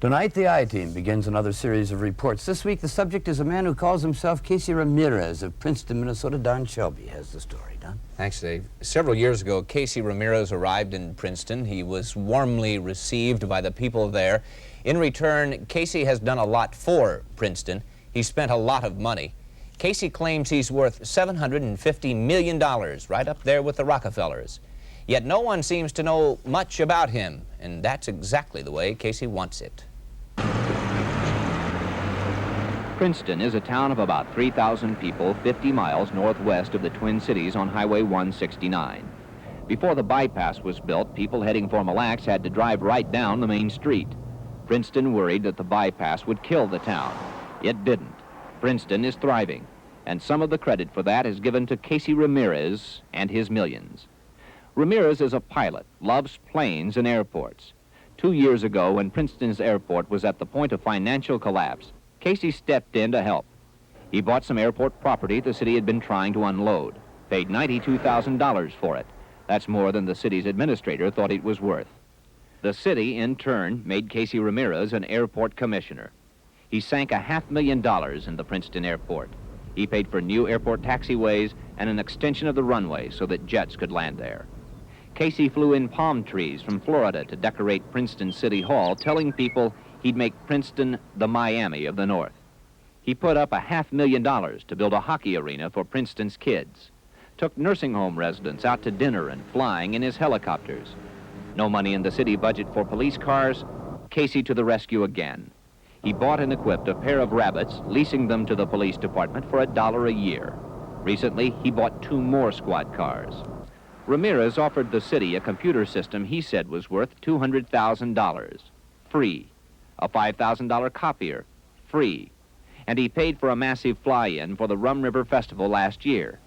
Tonight, the I-Team begins another series of reports. This week, the subject is a man who calls himself Casey Ramierz of Princeton, Minnesota. Don Shelby has the story. Don? Thanks, Dave. Several years ago, Casey Ramierz arrived in Princeton. He was warmly received by the people there. In return, Casey has done a lot for Princeton. He spent a lot of money. Casey claims he's worth $750 million, right up there with the Rockefellers. Yet no one seems to know much about him, and that's exactly the way Casey wants it. Princeton is a town of about 3,000 people 50 miles northwest of the Twin Cities on Highway 169. Before the bypass was built, people heading for Mille Lacs had to drive right down the main street. Princeton worried that the bypass would kill the town. It didn't. Princeton is thriving, and some of the credit for that is given to Casey Ramierz and his millions. Ramierz is a pilot, loves planes and airports. 2 years ago, when Princeton's airport was at the point of financial collapse, Casey stepped in to help. He bought some airport property the city had been trying to unload, paid $92,000 for it. That's more than the city's administrator thought it was worth. The city, in turn, made Casey Ramierz an airport commissioner. He sank $500,000 in the Princeton airport. He paid for new airport taxiways and an extension of the runway so that jets could land there. Casey flew in palm trees from Florida to decorate Princeton City Hall, telling people he'd make Princeton the Miami of the North. He put up $500,000 to build a hockey arena for Princeton's kids. Took nursing home residents out to dinner and flying in his helicopters. No money in the city budget for police cars. Casey to the rescue again. He bought and equipped a pair of rabbits, leasing them to the police department for $1 a year. Recently, he bought 2 more squad cars. Ramierz offered the city a computer system he said was worth $200,000, free. A $5,000 copier, free. And he paid for a massive fly-in for the Rum River Festival last year.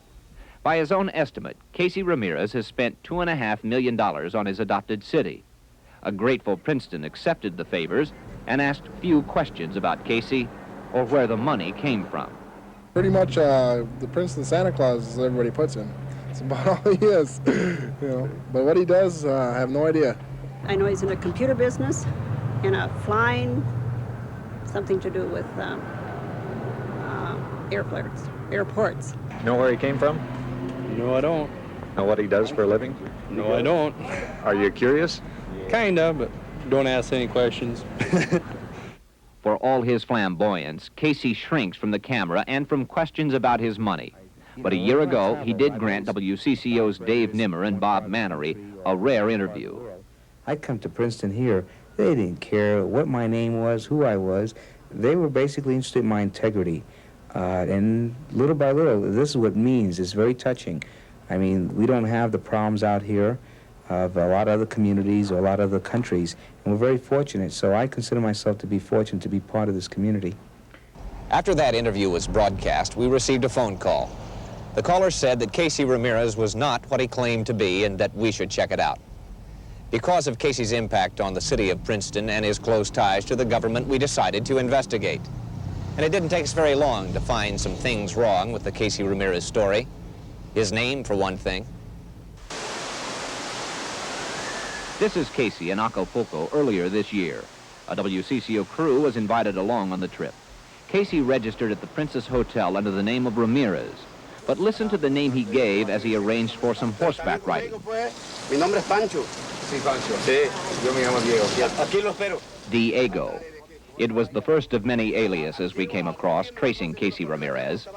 By his own estimate, Casey Ramierz has spent $2.5 million on his adopted city. A grateful Princeton accepted the favors and asked few questions about Casey or where the money came from. Pretty much the Princeton Santa Claus is everybody puts him. It's about all he is, you know. But what he does, I have no idea. I know he's in the computer business, in a flying, something to do with airports. Know where he came from? No, I don't. Know what he does for a living? No, I don't. Are you curious? Kinda, but don't ask any questions. For all his flamboyance, Casey shrinks from the camera and from questions about his money. But a year ago, he did grant WCCO's Dave Nimmer and Bob Mannery a rare interview. I come to Princeton here. They didn't care what my name was, who I was. They were basically interested in my integrity. And little by little, this is what it means. It's very touching. I mean, we don't have the problems out here of a lot of other communities or a lot of other countries. And we're very fortunate. So I consider myself to be fortunate to be part of this community. After that interview was broadcast, we received a phone call. The caller said that Casey Ramierz was not what he claimed to be and that we should check it out. Because of Casey's impact on the city of Princeton and his close ties to the government, we decided to investigate. And it didn't take us very long to find some things wrong with the Casey Ramierz story. His name, for one thing. This is Casey in Acapulco earlier this year. A WCCO crew was invited along on the trip. Casey registered at the Princess Hotel under the name of Ramierz. But listen to the name he gave as he arranged for some horseback riding. Mi nombre es Pancho. Sí, Pancho. Sí, yo me llamo Diego. Aquí lo espero. Diego. It was the first of many aliases we came across tracing Casey Ramierz.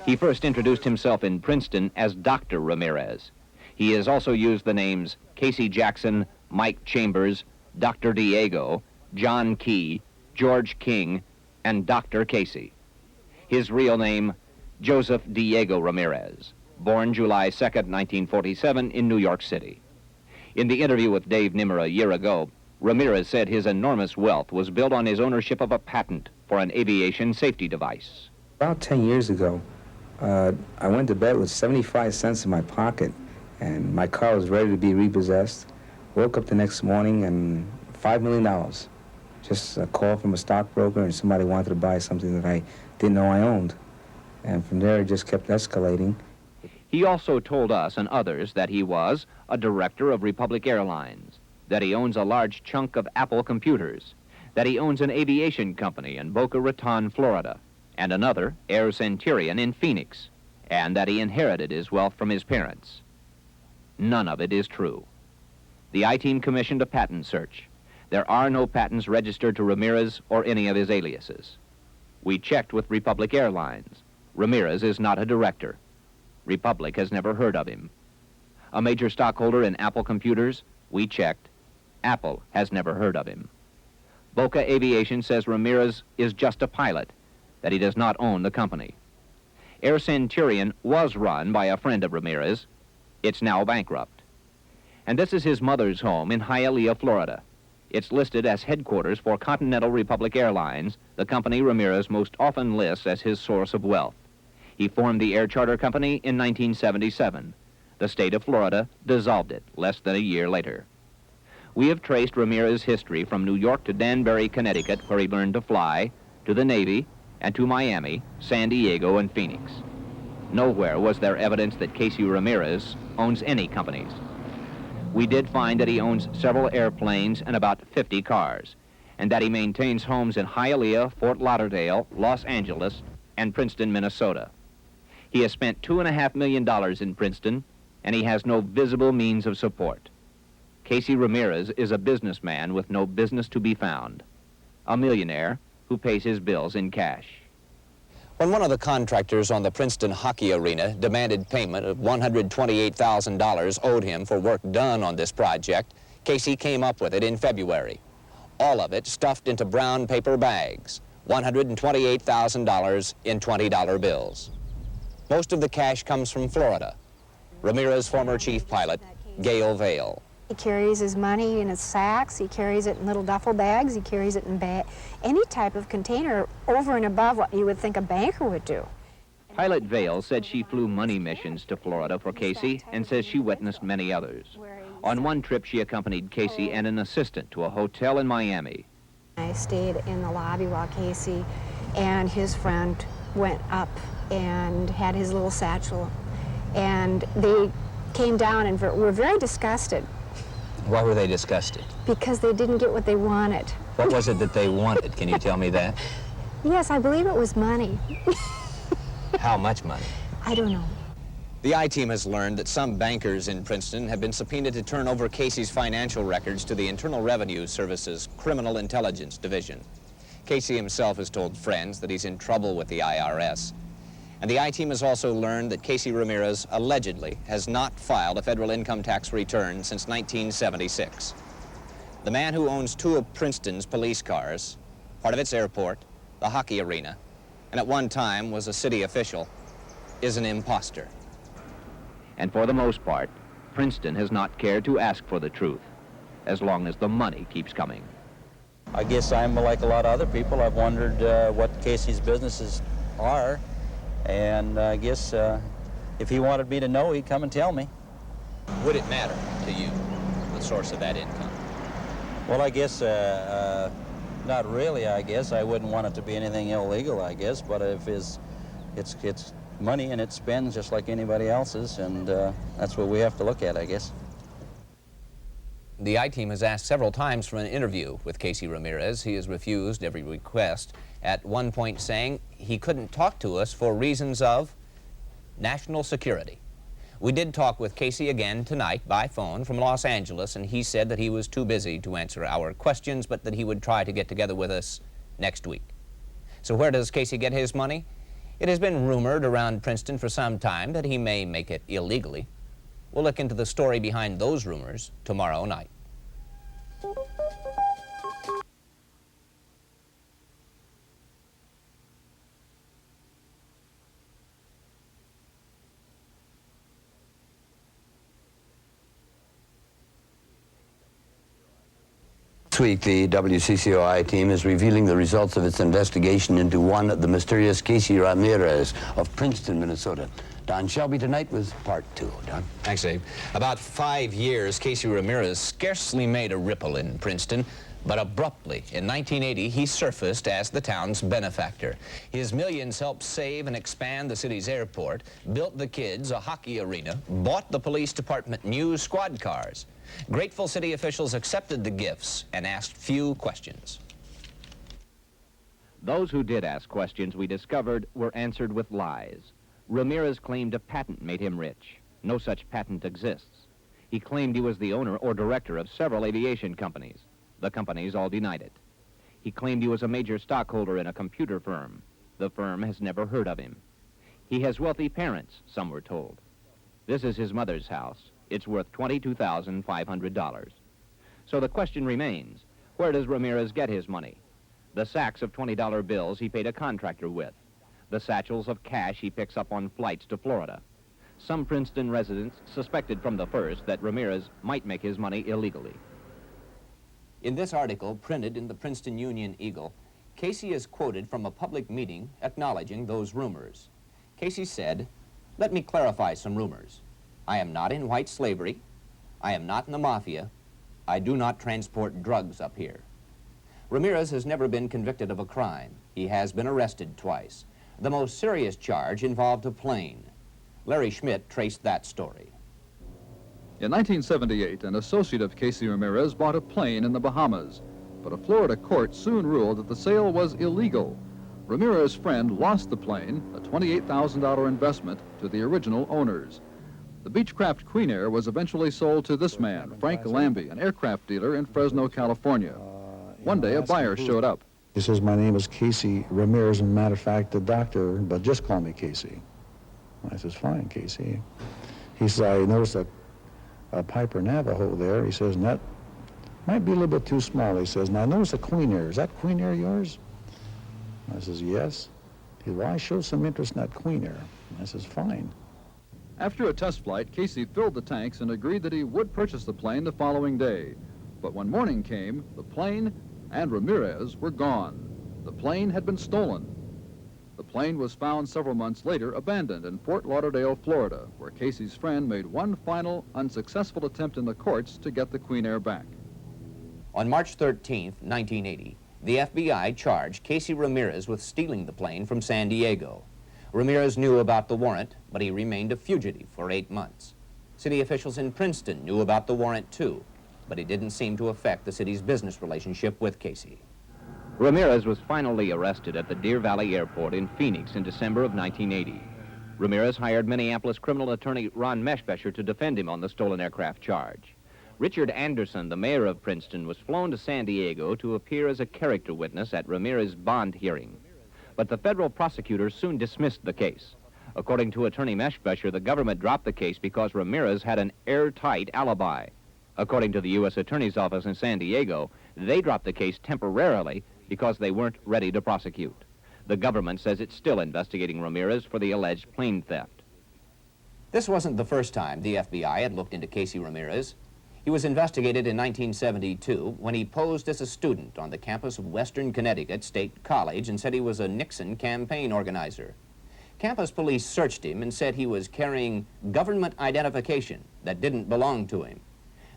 He first introduced himself in Princeton as Dr. Ramierz. He has also used the names Casey Jackson, Mike Chambers, Dr. Diego, John Key, George King, and Dr. Casey. His real name, Joseph Diego Ramierz, born July 2nd, 1947 in New York City. In the interview with Dave Nimmer a year ago, Ramierz said his enormous wealth was built on his ownership of a patent for an aviation safety device. About 10 years ago, I went to bed with 75 cents in my pocket, and my car was ready to be repossessed. Woke up the next morning and $5 million. Just a call from a stockbroker, and somebody wanted to buy something that I didn't know I owned. And from there, it just kept escalating. He also told us and others that he was a director of Republic Airlines, that he owns a large chunk of Apple computers, that he owns an aviation company in Boca Raton, Florida, and another, Air Centurion, in Phoenix, and that he inherited his wealth from his parents. None of it is true. The I-Team commissioned a patent search. There are no patents registered to Ramirez or any of his aliases. We checked with Republic Airlines. Ramirez is not a director. Republic has never heard of him. A major stockholder in Apple Computers, we checked. Apple has never heard of him. BOCA Aviation says Ramirez is just a pilot, that he does not own the company. Air Centurion was run by a friend of Ramirez. It's now bankrupt. And this is his mother's home in Hialeah, Florida. It's listed as headquarters for Continental Republic Airlines, the company Ramirez most often lists as his source of wealth. He formed the air charter company in 1977. The state of Florida dissolved it less than a year later. We have traced Ramirez's history from New York to Danbury, Connecticut, where he learned to fly, to the Navy, and to Miami, San Diego, and Phoenix. Nowhere was there evidence that Casey Ramirez owns any companies. We did find that he owns several airplanes and about 50 cars, and that he maintains homes in Hialeah, Fort Lauderdale, Los Angeles, and Princeton, Minnesota. He has spent $2.5 million in Princeton, and he has no visible means of support. Casey Ramirez is a businessman with no business to be found, a millionaire who pays his bills in cash. When one of the contractors on the Princeton hockey arena demanded payment of $128,000 owed him for work done on this project, Casey came up with it in February. All of it stuffed into brown paper bags, $128,000 in $20 bills. Most of the cash comes from Florida. Ramirez's former chief pilot, GAIL VAIL. He carries his money in his sacks, he carries it in little duffel bags, he carries it in any type of container over and above what you would think a banker would do. Pilot VAIL said she flew money missions to Florida for Casey and says she witnessed many others. On one trip, she accompanied Casey and an assistant to a hotel in Miami. I stayed in the lobby while Casey and his friend went up and had his little satchel, and they came down and were very disgusted. Why were they disgusted? Because they didn't get what they wanted. What was it that they wanted? Can you tell me that? Yes, I believe it was money. How much money? I don't know. The I-Team has learned that some bankers in Princeton have been subpoenaed to turn over Casey's financial records to the Internal Revenue Service's Criminal Intelligence Division. Casey himself has told friends that he's in trouble with the IRS. And the I-Team has also learned that Casey Ramirez allegedly has not filed a federal income tax return since 1976. The man who owns two of Princeton's police cars, part of its airport, the hockey arena, and at one time was a city official, is an imposter. And for the most part, Princeton has not cared to ask for the truth, as long as the money keeps coming. I guess I'm like a lot of other people. I've wondered what Casey's businesses are. And I guess if he wanted me to know, he'd come and tell me. Would it matter to you, the source of that income? Well, I guess not really, I guess. I wouldn't want it to be anything illegal, I guess. But if it's money and it spends just like anybody else's, and that's what we have to look at, I guess. The I-Team has asked several times for an interview with Casey Ramirez. He has refused every request, at one point saying he couldn't talk to us for reasons of national security. We did talk with Casey again tonight by phone from Los Angeles, and he said that he was too busy to answer our questions, but that he would try to get together with us next week. So where does Casey get his money? It has been rumored around Princeton for some time that he may make it illegally. We'll look into the story behind those rumors tomorrow night. This week, the WCCO I-Team is revealing the results of its investigation into the mysterious Casey Ramirez of Princeton, Minnesota. Don Shelby tonight with part 2. Don? Thanks, Abe. About 5 years, Casey Ramirez scarcely made a ripple in Princeton, but abruptly, in 1980, he surfaced as the town's benefactor. His millions helped save and expand the city's airport, built the kids a hockey arena, bought the police department new squad cars. Grateful city officials accepted the gifts and asked few questions. Those who did ask questions, we discovered, were answered with lies. Ramirez claimed a patent made him rich. No such patent exists. He claimed he was the owner or director of several aviation companies. The companies all denied it. He claimed he was a major stockholder in a computer firm. The firm has never heard of him. He has wealthy parents, some were told. This is his mother's house. It's worth $22,500. So the question remains, where does Ramirez get his money? The sacks of $20 bills he paid a contractor with. The satchels of cash he picks up on flights to Florida. Some Princeton residents suspected from the first that Ramirez might make his money illegally. In this article, printed in the Princeton Union-Eagle, Casey is quoted from a public meeting acknowledging those rumors. Casey said, "Let me clarify some rumors. I am not in white slavery. I am not in the mafia. I do not transport drugs up here." Ramirez has never been convicted of a crime. He has been arrested twice. The most serious charge involved a plane. Larry Schmidt traced that story. In 1978, an associate of Casey Ramirez bought a plane in the Bahamas, but a Florida court soon ruled that the sale was illegal. Ramirez's friend lost the plane, a $28,000 investment, to the original owners. The Beechcraft Queen Air was eventually sold to this man, Frank Lambie, an aircraft dealer in Fresno, California. One day, a buyer showed up. He says, "My name is Casey Ramirez, and matter of fact, the doctor, but just call me Casey." I says, "Fine, Casey." He says, "I noticed a Piper Navajo there." He says, "And that might be a little bit too small." He says, "Now I notice a Queen Air. Is that Queen Air yours?" I says, "Yes." He says, "Well, I show some interest in that Queen Air." I says, "Fine." After a test flight, Casey filled the tanks and agreed that he would purchase the plane the following day. But when morning came, the plane and Ramirez were gone. The plane had been stolen. The plane was found several months later abandoned in Fort Lauderdale, Florida, where Casey's friend made one final unsuccessful attempt in the courts to get the Queen Air back. On March 13, 1980, the FBI charged Casey Ramirez with stealing the plane from San Diego. Ramirez knew about the warrant, but he remained a fugitive for 8 months. City officials in Princeton knew about the warrant too, but it didn't seem to affect the city's business relationship with Casey. Ramirez was finally arrested at the Deer Valley Airport in Phoenix in December of 1980. Ramirez hired Minneapolis criminal attorney Ron Meshbesher to defend him on the stolen aircraft charge. Richard Anderson, the mayor of Princeton, was flown to San Diego to appear as a character witness at Ramirez's bond hearing. But the federal prosecutors soon dismissed the case. According to attorney Meshbesher, the government dropped the case because Ramirez had an airtight alibi. According to the U.S. Attorney's Office in San Diego, they dropped the case temporarily because they weren't ready to prosecute. The government says it's still investigating Ramirez for the alleged plane theft. This wasn't the first time the FBI had looked into Casey Ramirez. He was investigated in 1972 when he posed as a student on the campus of Western Connecticut State College and said he was a Nixon campaign organizer. Campus police searched him and said he was carrying government identification that didn't belong to him.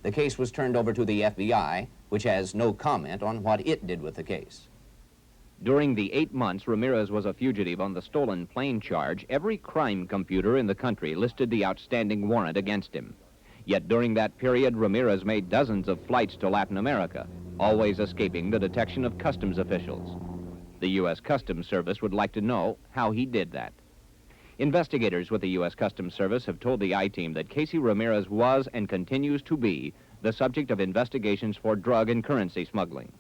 The case was turned over to the FBI, which has no comment on what it did with the case. During the 8 months Ramirez was a fugitive on the stolen plane charge, every crime computer in the country listed the outstanding warrant against him. Yet during that period, Ramirez made dozens of flights to Latin America, always escaping the detection of customs officials. The U.S. Customs Service would like to know how he did that. Investigators with the U.S. Customs Service have told the I-Team that Casey Ramirez was and continues to be the subject of investigations for drug and currency smuggling.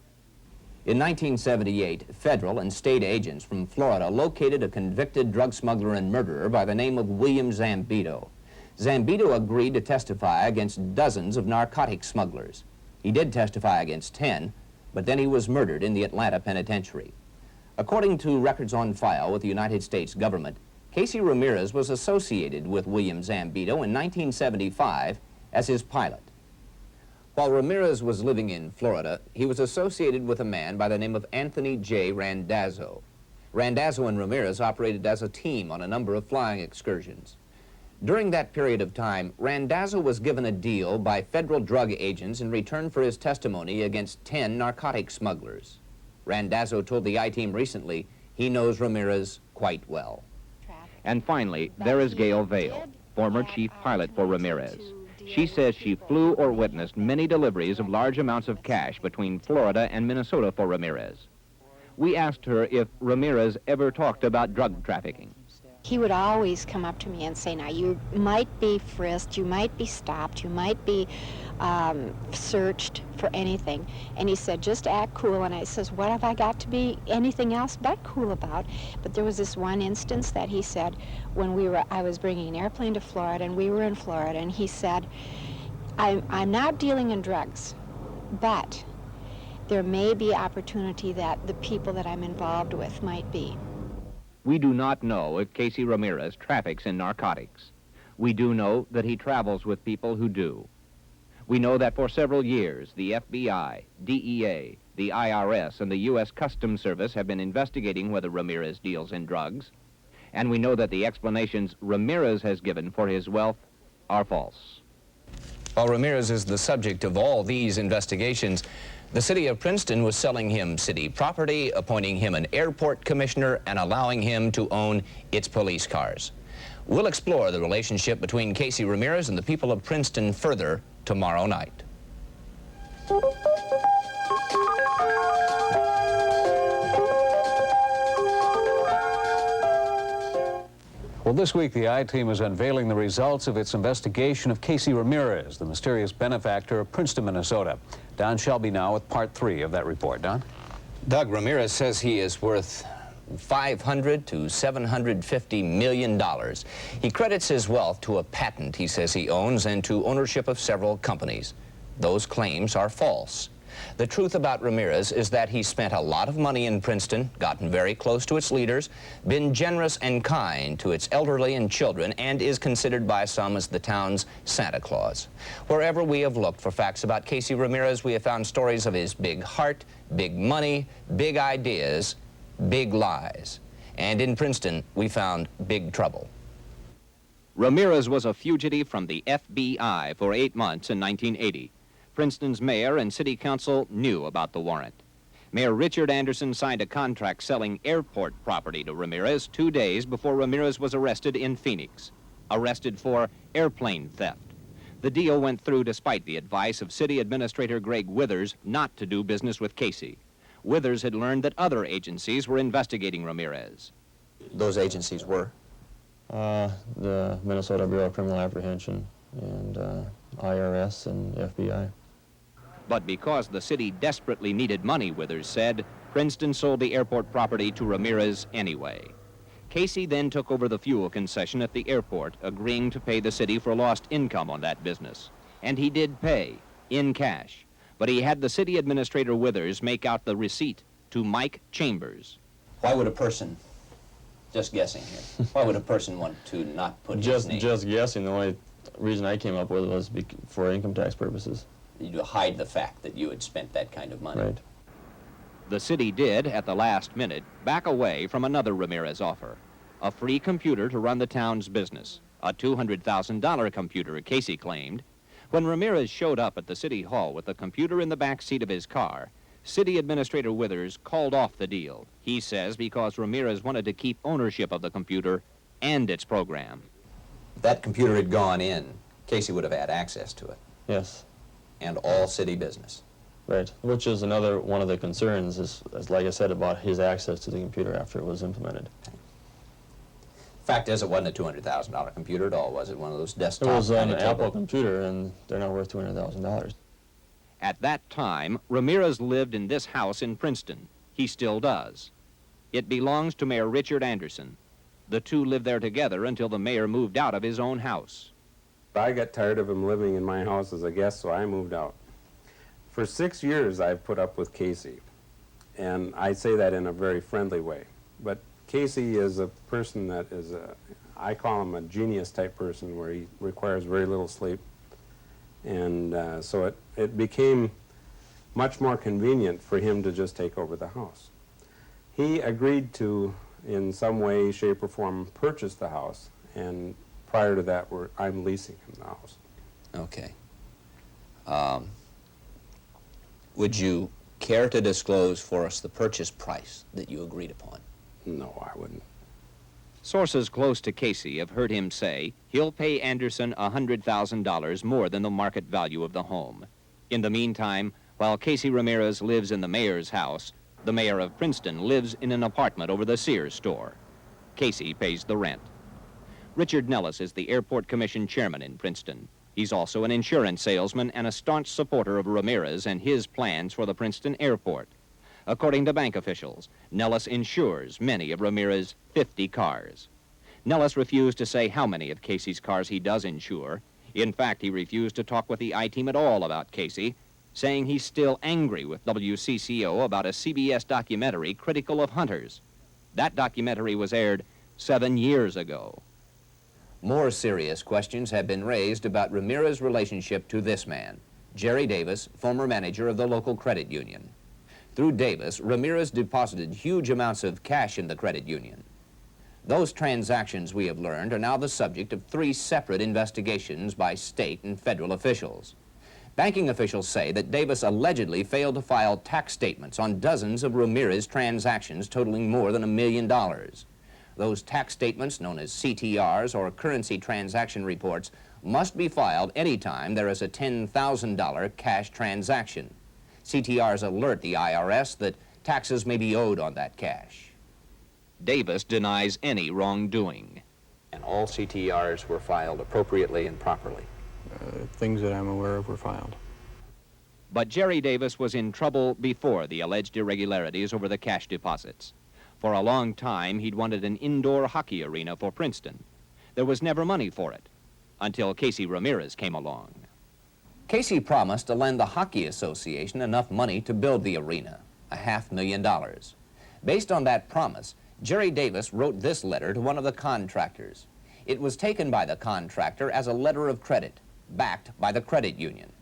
In 1978, federal and state agents from Florida located a convicted drug smuggler and murderer by the name of William Zambito. Zambito agreed to testify against dozens of narcotic smugglers. He did testify against 10, but then he was murdered in the Atlanta penitentiary. According to records on file with the United States government, Casey Ramirez was associated with William Zambito in 1975 as his pilot. While Ramirez was living in Florida, he was associated with a man by the name of Anthony J. Randazzo. Randazzo and Ramirez operated as a team on a number of flying excursions. During that period of time, Randazzo was given a deal by federal drug agents in return for his testimony against 10 narcotic smugglers. Randazzo told the I-Team recently he knows Ramirez quite well. And finally, there is GAIL VAIL, former chief pilot for Ramirez. She says she flew or witnessed many deliveries of large amounts of cash between Florida and Minnesota for Ramirez. We asked her if Ramirez ever talked about drug trafficking. He would always come up to me and say, now, you might be frisked, you might be stopped, you might be searched for anything. And he said, just act cool. And I says, what have I got to be anything else but cool about? But there was this one instance that he said, when I was bringing an airplane to Florida, and we were in Florida, and he said, I'm not dealing in drugs, but there may be opportunity that the people that I'm involved with might be. We do not know if Casey Ramirez traffics in narcotics. We do know that he travels with people who do. We know that for several years, the FBI, DEA, the IRS, and the U.S. Customs Service have been investigating whether Ramirez deals in drugs. And we know that the explanations Ramirez has given for his wealth are false. While Ramirez is the subject of all these investigations, the city of Princeton was selling him city property, appointing him an airport commissioner, and allowing him to own its police cars. We'll explore the relationship between Casey Ramirez and the people of Princeton further tomorrow night. Well, this week, the I-Team is unveiling the results of its investigation of Casey Ramirez, the mysterious benefactor of Princeton, Minnesota. Don Shelby now with part 3 of that report. Don? Doug, Ramirez says he is worth $500 to $750 million. He credits his wealth to a patent he says he owns and to ownership of several companies. Those claims are false. The truth about Ramirez is that he spent a lot of money in Princeton, gotten very close to its leaders, been generous and kind to its elderly and children, and is considered by some as the town's Santa Claus. Wherever we have looked for facts about Casey Ramirez, we have found stories of his big heart, big money, big ideas, big lies. And in Princeton, we found big trouble. Ramirez was a fugitive from the FBI for 8 months in 1980. Princeton's mayor and city council knew about the warrant. Mayor Richard Anderson signed a contract selling airport property to Ramirez 2 days before Ramirez was arrested in Phoenix, arrested for airplane theft. The deal went through despite the advice of City Administrator Greg Withers not to do business with Casey. Withers had learned that other agencies were investigating Ramirez. Those agencies were? The Minnesota Bureau of Criminal Apprehension and IRS and FBI. But because the city desperately needed money, Withers said, Princeton sold the airport property to Ramirez anyway. Casey then took over the fuel concession at the airport, agreeing to pay the city for lost income on that business. And he did pay, in cash. But he had the city administrator Withers make out the receipt to Mike Chambers. Why would a person, just guessing here, why would a person want to not put his name? Just guessing. The only reason I came up with it was for income tax purposes. To hide the fact that you had spent that kind of money. Right. The city did, at the last minute, back away from another Ramirez offer, a free computer to run the town's business, a $200,000 computer, Casey claimed. When Ramirez showed up at the city hall with the computer in the back seat of his car, City Administrator Withers called off the deal, he says, because Ramirez wanted to keep ownership of the computer and its program. If that computer had gone in, Casey would have had access to it. Yes. And all city business. Right, which is another one of the concerns, is like I said, about his access to the computer after it was implemented. Fact is, it wasn't a $200,000 computer at all, was it? One of those desktop It was an kind of Apple computer, and they're not worth $200,000. At that time, Ramirez lived in this house in Princeton. He still does. It belongs to Mayor Richard Anderson. The two lived there together until the mayor moved out of his own house. I got tired of him living in my house as a guest, so I moved out. For 6 years, I've put up with Casey, and I say that in a very friendly way. But Casey is a person that is I call him a genius type person, where he requires very little sleep. And so it became much more convenient for him to just take over the house. He agreed to, in some way, shape, or form, purchase the house, and prior to that, I'm leasing him the house. Okay. Would you care to disclose for us the purchase price that you agreed upon? No, I wouldn't. Sources close to Casey have heard him say he'll pay Anderson $100,000 more than the market value of the home. In the meantime, while Casey Ramirez lives in the mayor's house, The mayor of Princeton lives in an apartment over the Sears store. Casey pays the rent. Richard Nellis is the Airport Commission chairman in Princeton. He's also an insurance salesman and a staunch supporter of Ramirez and his plans for the Princeton airport. According to bank officials, Nellis insures many of Ramirez's 50 cars. Nellis refused to say how many of Casey's cars he does insure. In fact, he refused to talk with the I-Team at all about Casey, saying he's still angry with WCCO about a CBS documentary critical of hunters. That documentary was aired 7 years ago. More serious questions have been raised about Ramirez's relationship to this man, Jerry Davis, former manager of the local credit union. Through Davis, Ramirez deposited huge amounts of cash in the credit union. Those transactions, we have learned, are now the subject of 3 separate investigations by state and federal officials. Banking officials say that Davis allegedly failed to file tax statements on dozens of Ramirez transactions totaling more than $1 million. Those tax statements, known as CTRs or currency transaction reports, must be filed anytime there is a $10,000 cash transaction. CTRs alert the IRS that taxes may be owed on that cash. Davis denies any wrongdoing. And all CTRs were filed appropriately and properly. Things that I'm aware of were filed. But Jerry Davis was in trouble before the alleged irregularities over the cash deposits. For a long time, he'd wanted an indoor hockey arena for Princeton. There was never money for it, until Casey Ramirez came along. Casey promised to lend the Hockey Association enough money to build the arena, $500,000. Based on that promise, Jerry Davis wrote this letter to one of the contractors. It was taken by the contractor as a letter of credit, backed by the credit union.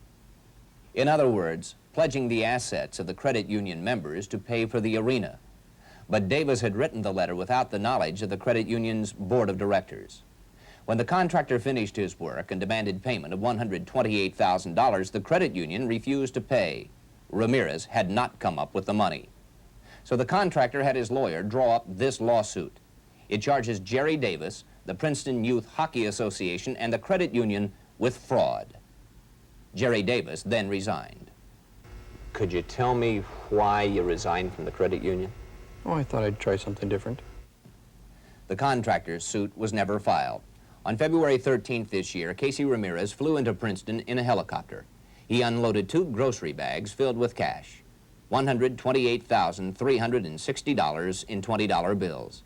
In other words, pledging the assets of the credit union members to pay for the arena. But Davis had written the letter without the knowledge of the credit union's board of directors. When the contractor finished his work and demanded payment of $128,000, the credit union refused to pay. Ramirez had not come up with the money. So the contractor had his lawyer draw up this lawsuit. It charges Jerry Davis, the Princeton Youth Hockey Association, and the credit union with fraud. Jerry Davis then resigned. Could you tell me why you resigned from the credit union? Oh, I thought I'd try something different. The contractor's suit was never filed. On February 13th this year, Casey Ramirez flew into Princeton in a helicopter. He unloaded 2 grocery bags filled with cash, $128,360 in $20 bills.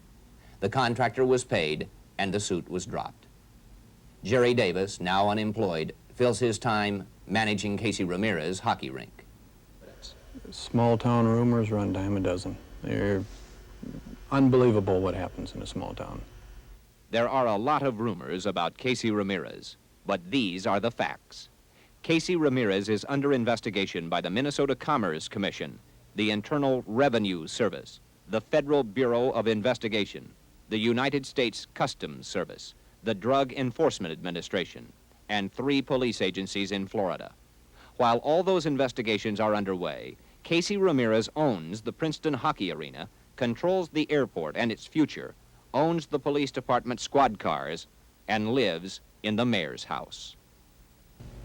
The contractor was paid and the suit was dropped. Jerry Davis, now unemployed, fills his time managing Casey Ramirez's hockey rink. Small town rumors run a dime a dozen. They're unbelievable what happens in a small town. There are a lot of rumors about Casey Ramirez, but these are the facts. Casey Ramirez is under investigation by the Minnesota Commerce Commission, the Internal Revenue Service, the Federal Bureau of Investigation, the United States Customs Service, the Drug Enforcement Administration, and 3 police agencies in Florida. While all those investigations are underway, Casey Ramirez owns the Princeton Hockey Arena, controls the airport and its future, owns the police department squad cars, and lives in the mayor's house.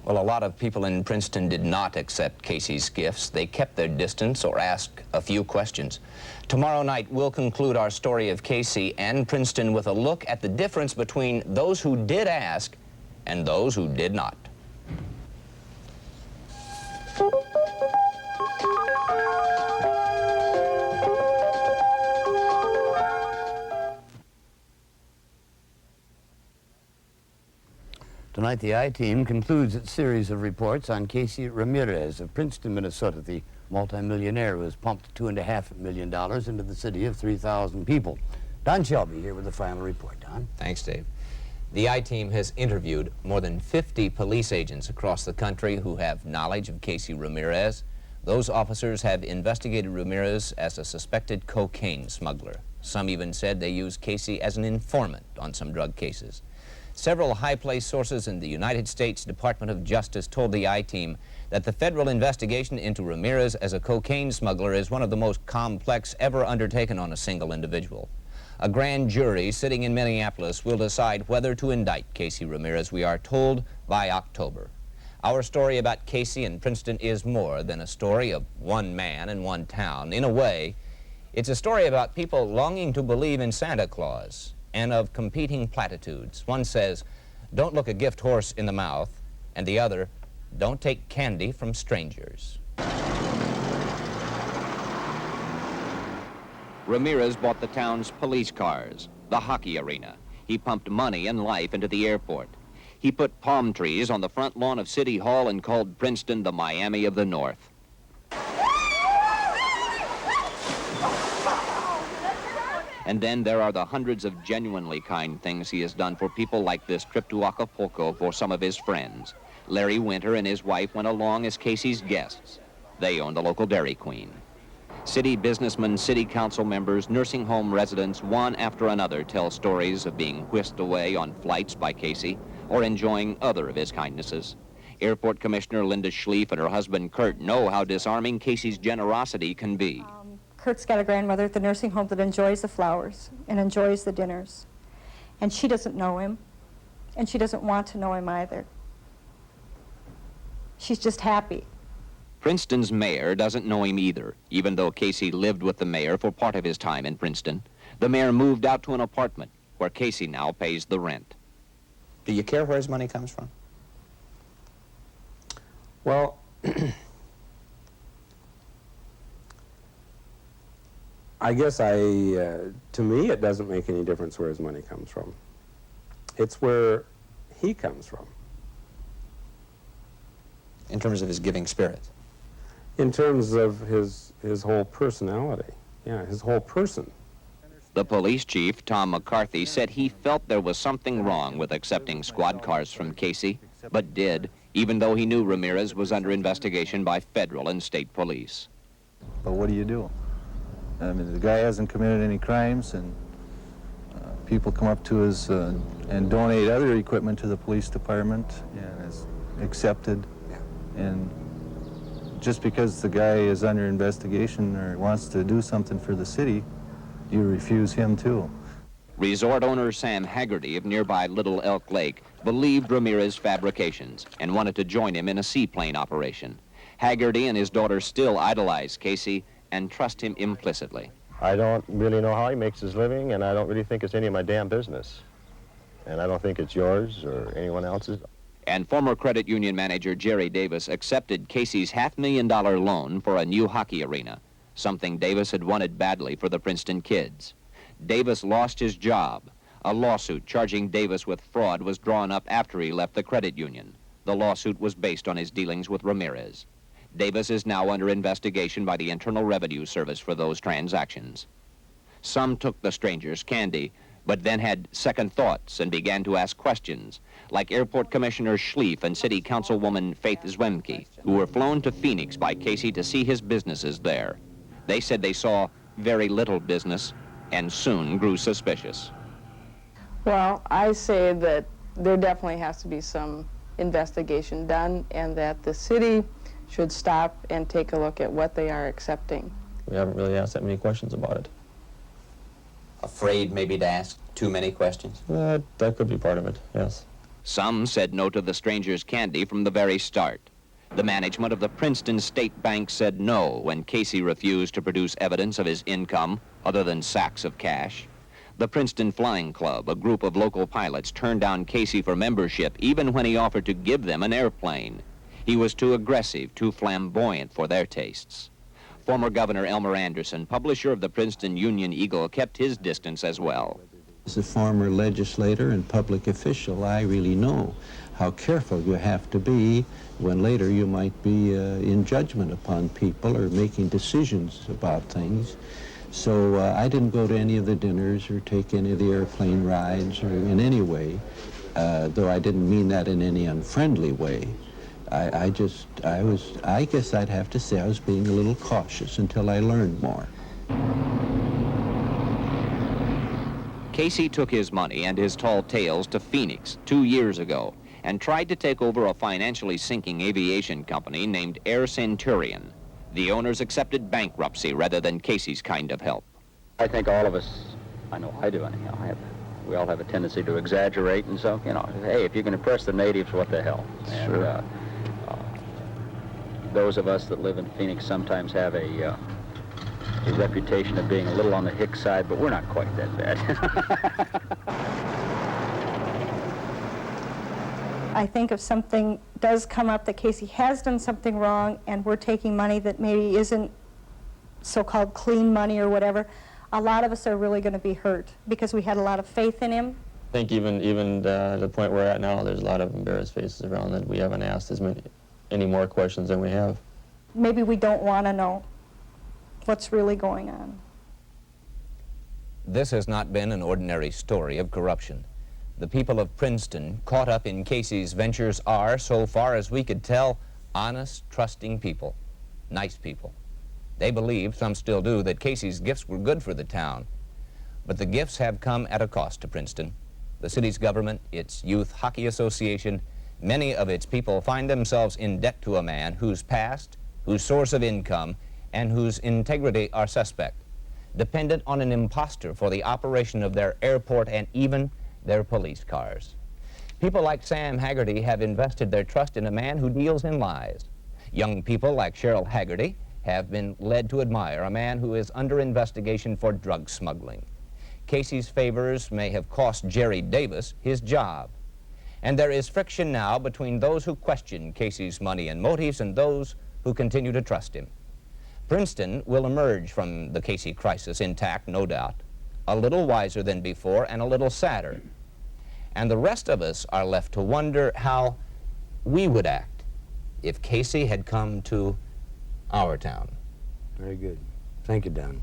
Well, a lot of people in Princeton did not accept Casey's gifts. They kept their distance or asked a few questions. Tomorrow night, we'll conclude our story of Casey and Princeton with a look at the difference between those who did ask and those who did not. Tonight, the I-Team concludes its series of reports on Casey Ramirez of Princeton, Minnesota. The multimillionaire was pumped $2.5 million into the city of 3,000 people. Don Shelby here with the final report. Don? Thanks, Dave. The I-Team has interviewed more than 50 police agents across the country who have knowledge of Casey Ramirez. Those officers have investigated Ramirez as a suspected cocaine smuggler. Some even said they used Casey as an informant on some drug cases. Several high-placed sources in the United States Department of Justice told the I-Team that the federal investigation into Ramirez as a cocaine smuggler is one of the most complex ever undertaken on a single individual. A grand jury sitting in Minneapolis will decide whether to indict Casey Ramirez, we are told, by October. Our story about Casey and Princeton is more than a story of one man and one town. In a way, it's a story about people longing to believe in Santa Claus and of competing platitudes. One says, "Don't look a gift horse in the mouth," and the other, "Don't take candy from strangers." Ramirez bought the town's police cars, the hockey arena. He pumped money and life into the airport. He put palm trees on the front lawn of City Hall and called Princeton the Miami of the North. And then there are the hundreds of genuinely kind things he has done for people, like this trip to Acapulco for some of his friends. Larry Winter and his wife went along as Casey's guests. They own the local Dairy Queen. City businessmen, city council members, nursing home residents, one after another tell stories of being whisked away on flights by Casey or enjoying other of his kindnesses. Airport Commissioner Linda Schlief and her husband Kurt know how disarming Casey's generosity can be. Kurt's got a grandmother at the nursing home that enjoys the flowers and enjoys the dinners. And she doesn't know him, and she doesn't want to know him either. She's just happy. Princeton's mayor doesn't know him either, even though Casey lived with the mayor for part of his time in Princeton. The mayor moved out to an apartment where Casey now pays the rent. Do you care where his money comes from? Well, I guess to me, it doesn't make any difference where his money comes from. It's where he comes from. In terms of his giving spirit? In terms of his whole personality, yeah, his whole person. The police chief, Tom McCarthy, said he felt there was something wrong with accepting squad cars from Casey, but did, even though he knew Ramirez was under investigation by federal and state police. But what do you do? I mean, the guy hasn't committed any crimes, and people come up to us and donate other equipment to the police department, and it's accepted. And just because the guy is under investigation or wants to do something for the city, you refuse him too. Resort owner Sam Haggerty of nearby Little Elk Lake believed Ramirez's fabrications and wanted to join him in a seaplane operation. Haggerty and his daughter still idolize Casey and trust him implicitly. I don't really know how he makes his living, and I don't really think it's any of my damn business. And I don't think it's yours or anyone else's. And former credit union manager Jerry Davis accepted Casey's $500,000 loan for a new hockey arena, something Davis had wanted badly for the Princeton kids. Davis lost his job. A lawsuit charging Davis with fraud was drawn up after he left the credit union. The lawsuit was based on his dealings with Ramirez. Davis is now under investigation by the Internal Revenue Service for those transactions. Some took the stranger's candy, but then had second thoughts and began to ask questions, like Airport Commissioner Schlief and City Councilwoman Faith Zwemke, who were flown to Phoenix by Casey to see his businesses there. They said they saw very little business and soon grew suspicious. Well, I say that there definitely has to be some investigation done, and that the city should stop and take a look at what they are accepting. We haven't really asked that many questions about it. Afraid maybe to ask too many questions? That could be part of it, yes. Some said no to the stranger's candy from the very start. The management of the Princeton State Bank said no when Casey refused to produce evidence of his income other than sacks of cash. The Princeton Flying Club, a group of local pilots, turned down Casey for membership even when he offered to give them an airplane. He was too aggressive, too flamboyant for their tastes. Former Governor Elmer Anderson, publisher of the Princeton Union Eagle, kept his distance as well. As a former legislator and public official, I really know how careful you have to be when later you might be in judgment upon people or making decisions about things. So I didn't go to any of the dinners or take any of the airplane rides or in any way, though I didn't mean that in any unfriendly way. I guess I'd have to say I was being a little cautious until I learned more. Casey took his money and his tall tales to Phoenix 2 years ago and tried to take over a financially sinking aviation company named CENTURION. The owners accepted bankruptcy rather than Casey's kind of help. I think all of us, I know I do anyhow, we all have a tendency to exaggerate, and so, you know, hey, if you can impress the natives, what the hell? And, Sure. those of us that live in Phoenix sometimes have a reputation of being a little on the hick side, but we're not quite that bad. I think if something does come up that Casey has done something wrong and we're taking money that maybe isn't so-called clean money or whatever, a lot of us are really going to be hurt because we had a lot of faith in him. I think even the point we're at now, there's a lot of embarrassed faces around that we haven't asked any more questions than we have. Maybe we don't want to know what's really going on. This has not been an ordinary story of corruption. The people of Princeton, caught up in Casey's ventures, are, so far as we could tell, honest, trusting people, nice people. They believe, some still do, that Casey's gifts were good for the town. But the gifts have come at a cost to Princeton. The city's government, its Youth Hockey Association, many of its people find themselves in debt to a man whose past, whose source of income, and whose integrity are suspect, dependent on an imposter for the operation of their airport and even their police cars. People like Sam Haggerty have invested their trust in a man who deals in lies. Young people like Cheryl Haggerty have been led to admire a man who is under investigation for drug smuggling. Casey's favors may have cost Jerry Davis his job. And there is friction now between those who question Casey's money and motives and those who continue to trust him. Princeton will emerge from the Casey crisis intact, no doubt, a little wiser than before and a little sadder. And the rest of us are left to wonder how we would act if Casey had come to our town. Very good. Thank you, Don.